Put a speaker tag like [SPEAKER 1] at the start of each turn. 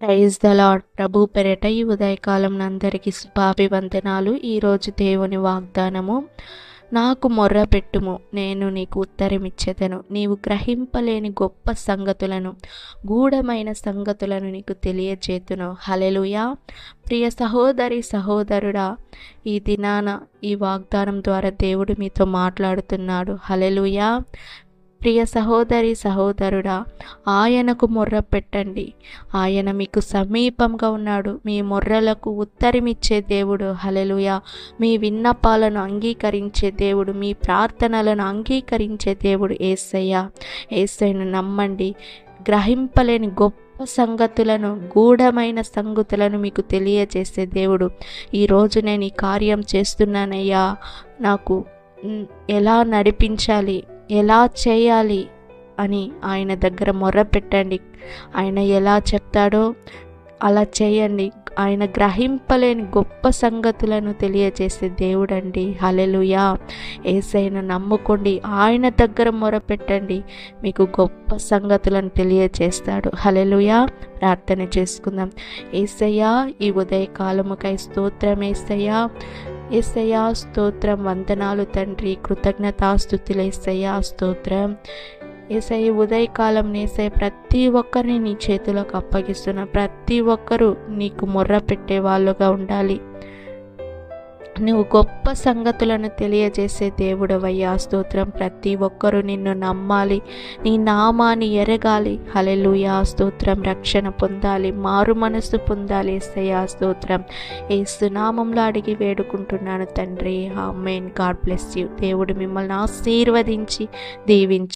[SPEAKER 1] Praise the Lord. ప్రభు పెరట ఈ ఉదయకాలం అందరికీ శుభాభివందనాలు. ఈరోజు దేవుని వాగ్దానము, నాకు మొర్ర పెట్టుము, నేను నీకు ఉత్తరమిచ్చేదను. నీవు గ్రహింపలేని గొప్ప సంగతులను, గూఢమైన సంగతులను నీకు తెలియజేతును. హల్లెలూయా. ప్రియ సహోదరి సహోదరుడా, ఈ దినాన ఈ వాగ్దానం ద్వారా దేవుడు మీతో మాట్లాడుతున్నాడు. హల్లెలూయా. ప్రియ సహోదరి సహోదరుడా, ఆయనకు మొర్ర పెట్టండి. ఆయన మీకు సమీపంగా ఉన్నాడు. మీ మొర్రలకు ఉత్తరమిచ్చే దేవుడు. హల్లెలూయా. మీ విన్నపాలను అంగీకరించే దేవుడు, మీ ప్రార్థనలను అంగీకరించే దేవుడు యేసయ్య. యేసయ్యను నమ్మండి. గ్రహింపలేని గొప్ప సంగతులను, గూఢమైన సంగతులను మీకు తెలియజేసే దేవుడు. ఈరోజు నేను ఈ కార్యం చేస్తున్నానయ్యా, నాకు ఎలా నడిపించాలి, ఎలా చేయాలి అని ఆయన దగ్గర మొర్ర పెట్టండి. ఆయన ఎలా చెప్తాడో అలా చేయండి. ఆయన గ్రహింపలేని గొప్ప సంగతులను తెలియజేసే దేవుడండి. హల్లెలూయా. యేసయ్యను నమ్ముకోండి, ఆయన దగ్గర మొర పెట్టండి, మీకు గొప్ప సంగతులను తెలియజేస్తాడు. హల్లెలూయా. ప్రార్థన చేసుకుందాం. యేసయ్యా, ఈ ఉదయకాలముకై స్తోత్రం యేసయ్యా. యేసయ్యా స్తోత్రం, వందనాలు తండ్రి, కృతజ్ఞతాస్తుతులు యేసయ్యా స్తోత్రం. యేసయ్య ఉదయకాలం యేసయ్య ప్రతి ఒక్కరిని నీ చేతులకు అప్పగిస్తున్నా. ప్రతి ఒక్కరూ నీకు మొర్ర పెట్టే వాళ్ళుగా ఉండాలి. నువ్వు గొప్ప సంగతులను తెలియజేసే దేవుడవయ్యా స్తోత్రం. ప్రతి ఒక్కరూ నిన్ను నమ్మాలి, నీ నామాన్ని ఎరగాలి. హల్లెలూయా స్తోత్రం. రక్షణ పొందాలి, మారు మనస్సు పొందాలి. యేసయ్యా స్తోత్రం. యేసు నామంలో అడిగి వేడుకుంటున్నాను తండ్రి. ఆమేన్. God bless you. దేవుడు మిమ్మల్ని ఆశీర్వదించి దీవించి